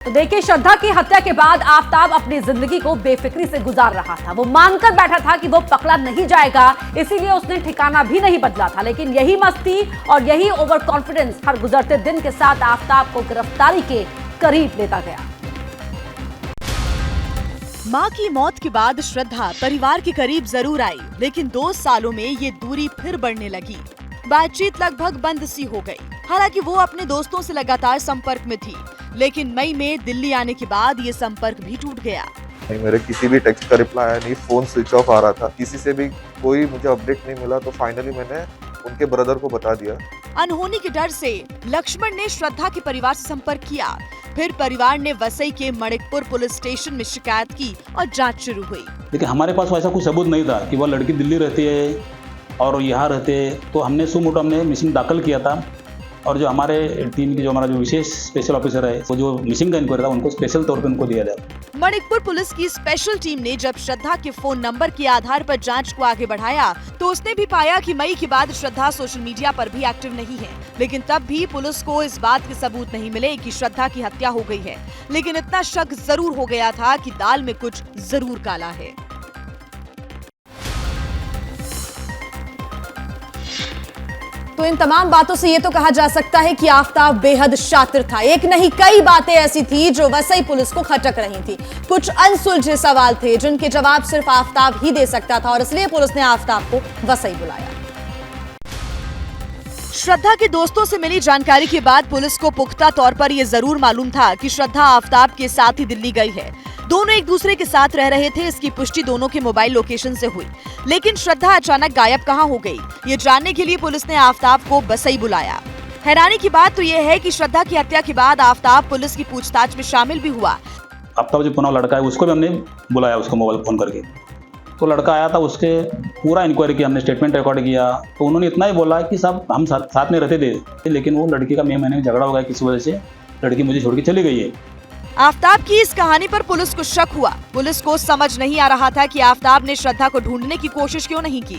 तो देखिए, श्रद्धा की हत्या के बाद आफताब अपनी जिंदगी को बेफिक्री से गुजार रहा था। वो मानकर बैठा था कि वो पकड़ा नहीं जाएगा, इसीलिए उसने ठिकाना भी नहीं बदला था। लेकिन यही मस्ती और यही ओवर कॉन्फिडेंस हर गुजरते दिन के साथ आफताब को गिरफ्तारी के करीब लेता गया। मां की मौत के बाद श्रद्धा परिवार के करीब जरूर आई, लेकिन 2 सालों में ये दूरी फिर बढ़ने लगी। बातचीत लगभग बंद सी हो गई। हालांकि वो अपने दोस्तों से लगातार संपर्क में थी, लेकिन मई में दिल्ली आने के बाद ये संपर्क भी टूट गया। मेरे किसी भी टेक्स्ट का रिप्लाई आया नहीं, फोन स्विच ऑफ आ रहा था, किसी से भी कोई मुझे अपडेट नहीं मिला। तो फाइनली मैंने उनके ब्रदर को बता दिया। अनहोनी के डर से लक्ष्मण ने श्रद्धा के परिवार से संपर्क किया। फिर परिवार ने वसई के मणिकपुर पुलिस स्टेशन में शिकायत की और जांच शुरू हुई। लेकिन हमारे पास ऐसा कुछ सबूत नहीं था कि वह लड़की दिल्ली रहती है और यहाँ रहते हैं। तो हमने सुमोटो मिसिंग दाखिल किया था, और जो हमारे टीम की हमारा जो विशेष स्पेशल ऑफिसर है, वो जो मिसिंग का इंक्वायरी था, उनको स्पेशल तौर पे उनको दिया जाए। मणिकपुर पुलिस की स्पेशल टीम ने जब श्रद्धा के फोन नंबर के आधार पर जांच को आगे बढ़ाया, तो उसने भी पाया कि मई के बाद श्रद्धा सोशल मीडिया पर भी एक्टिव नहीं है। लेकिन तब भी पुलिस को इस बात के सबूत नहीं मिले कि श्रद्धा की हत्या हो गई है। लेकिन इतना शक जरूर हो गया था कि दाल में कुछ जरूर काला है। तो इन तमाम बातों से ये तो कहा जा सकता है कि आफताब बेहद शातिर था। एक नहीं कई बातें ऐसी थी जो वसई पुलिस को खटक रही थी। कुछ अनसुलझे सवाल थे जिनके जवाब सिर्फ आफताब ही दे सकता था, और इसलिए पुलिस ने आफताब को वसई बुलाया। श्रद्धा के दोस्तों से मिली जानकारी के बाद पुलिस को पुख्ता तौर पर यह जरूर मालूम था कि श्रद्धा आफताब के साथ ही दिल्ली गई है। दोनों एक दूसरे के साथ रह रहे थे, इसकी पुष्टि दोनों के मोबाइल लोकेशन से हुई। लेकिन श्रद्धा अचानक गायब कहां हो गई, ये जानने के लिए पुलिस ने आफताब को वसई बुलाया। हैरानी की बात तो ये है कि श्रद्धा की हत्या के बाद आफताब पुलिस की पूछताछ में शामिल भी हुआ। आफताब जो पुनः लड़का है, उसको भी हमने बुलाया, उसको मोबाइल फोन करके। तो लड़का आया था, उसके पूरा इंक्वायरी किया, हमने स्टेटमेंट रिकॉर्ड किया। तो उन्होंने इतना ही बोला कि साहब हम साथ में रहते थे, लेकिन वो लड़की का मई महीने में झगड़ा हो गया, किसी वजह से लड़की मुझे छोड़ के चली गई है। आफताब की इस कहानी पर पुलिस को शक हुआ। पुलिस को समझ नहीं आ रहा था कि आफताब ने श्रद्धा को ढूंढने की कोशिश क्यों नहीं की।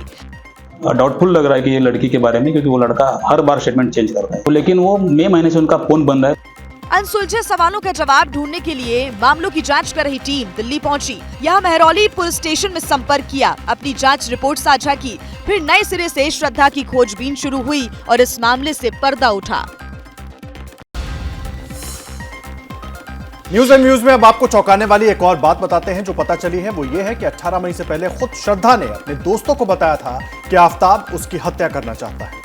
डाउटफुल लग रहा है कि ये लड़की के बारे में, क्योंकि वो लड़का हर बार स्टेटमेंट चेंज करता है, लेकिन वो मई महीने से उनका फोन बंद है। अनसुलझे सवालों का जवाब ढूंढने के लिए मामलों की जांच कर रही टीम दिल्ली पहुंची। यहाँ महरौली पुलिस स्टेशन में संपर्क किया, अपनी जांच रिपोर्ट साझा की। फिर नए सिरे से श्रद्धा की खोजबीन शुरू हुई और इस मामले से पर्दा उठा। न्यूज एंड व्यूज में अब आपको चौंकाने वाली एक और बात बताते हैं जो पता चली है। वो ये है कि 18 मई से पहले खुद श्रद्धा ने अपने दोस्तों को बताया था कि आफताब उसकी हत्या करना चाहता है।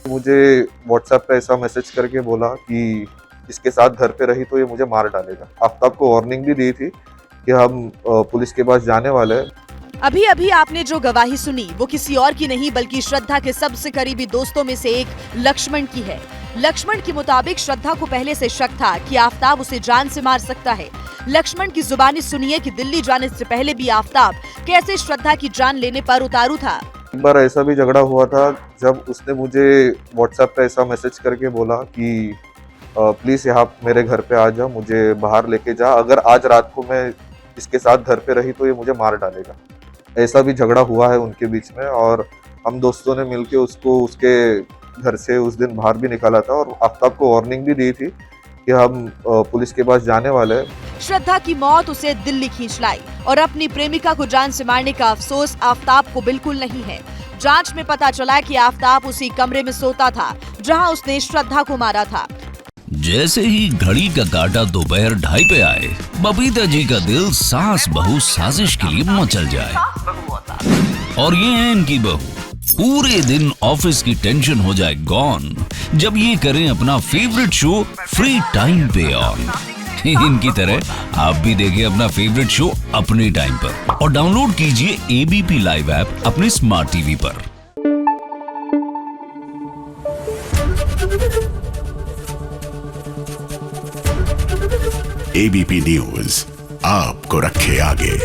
मुझे व्हाट्सएप पे ऐसा मैसेज करके बोला कि इसके साथ घर पे रही तो ये मुझे मार डालेगा। आफताब को वार्निंग भी दी थी कि हम पुलिस के पास जाने वाले हैं। अभी अभी आपने जो गवाही सुनी वो किसी और की नहीं, बल्कि श्रद्धा के सबसे करीबी दोस्तों में से एक लक्ष्मण की है। लक्ष्मण के मुताबिक श्रद्धा को पहले से शक था कि आफताब उसे जान से मार सकता है। लक्ष्मण की जुबानी सुनिए कि दिल्ली जाने से पहले भी आफताब कैसे श्रद्धा की जान लेने पर उतारू था। एक बार ऐसा भी झगड़ा हुआ था जब उसने मुझे व्हाट्सएप पे ऐसा मैसेज करके बोला कि प्लीज यहाँ मेरे घर पे आ जा, मुझे बाहर लेके जा, अगर आज रात को मैं इसके साथ घर पे रही तो ये मुझे मार डालेगा। ऐसा भी झगड़ा हुआ है उनके बीच में, और हम दोस्तों ने मिलके उसको उसके घर से उस दिन बाहर भी निकाला था, और आफताब को वार्निंग भी दी थी कि हम पुलिस के पास जाने वाले हैं। श्रद्धा की मौत उसे दिल्ली खींच लाई, और अपनी प्रेमिका को जान से मारने का अफसोस आफताब को बिल्कुल नहीं है। जांच में पता चला कि आफताब उसी कमरे में सोता था जहां उसने श्रद्धा को मारा था। जैसे ही घड़ी का काटा दोपहर 2:30 पे आए, बबीता जी का दिल सास बहू साजिश के लिए मचल जाए। और ये है इनकी बहू, पूरे दिन ऑफिस की टेंशन हो जाए गॉन जब ये करें अपना फेवरेट शो फ्री टाइम पे ऑन। इनकी तरह आप भी देखिए अपना फेवरेट शो अपने टाइम पर, और डाउनलोड कीजिए एबीपी लाइव ऐप अपने स्मार्ट टीवी पर। एबीपी न्यूज आपको रखे आगे।